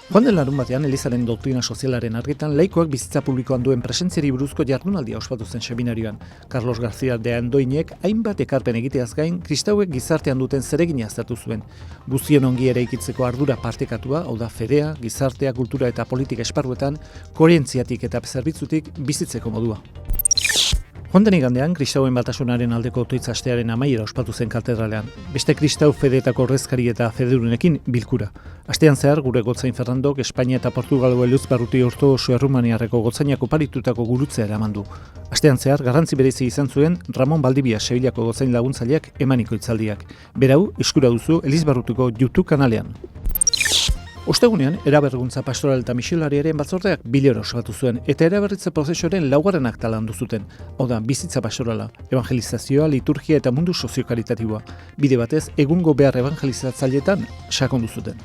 Joan den larunbatean Elizaren doktrina sozialaren argitan laikoak bizitza publikoan duen presentziari buruzko jardunaldia ospatu zen seminarioan. Carlos García de Andoinek hainbat ekarpen egiteaz gain kristauek gizartean duten zeregina aztertu zuen. Guztion ongi eraikitzeko ardura partekatua, hau da fedea, gizartea, kultura eta politika esparruetan, koherentziatik eta zerbitzutik bizitzeko modua. Joan den igandean, kristauen batasunaren aldeko otoitz astearen amaiera ospatu zen katedralean. Beste kristau fedeetako ordezkari eta federunekin bilkura. Astean zehar, gure gotzain Fernandok Espainia eta Portugalgo eluzbarruti ortodoxo errumaniarreko gotzainako paritutako gurutzea eraman du. Astean zehar, garrantzi berezi izan zuen Ramon Baldibia Sevillako gotzain laguntzaileak emaniko hitzaldiak. Berau, eskura duzu Elizbarrutuko YouTube kanalean. Ostegunean, eraberrikuntza pastoral eta misionariaren batzordeak bilera osatu zuen eta eraberritze prozesuaren laugarren akta landu zuten. Hau da, bizitza pastorala, evangelizazioa, liturgia eta mundu soziokaritatiboa. Bide batez, egungo behar evangelizatzaileetan sakondu zuten.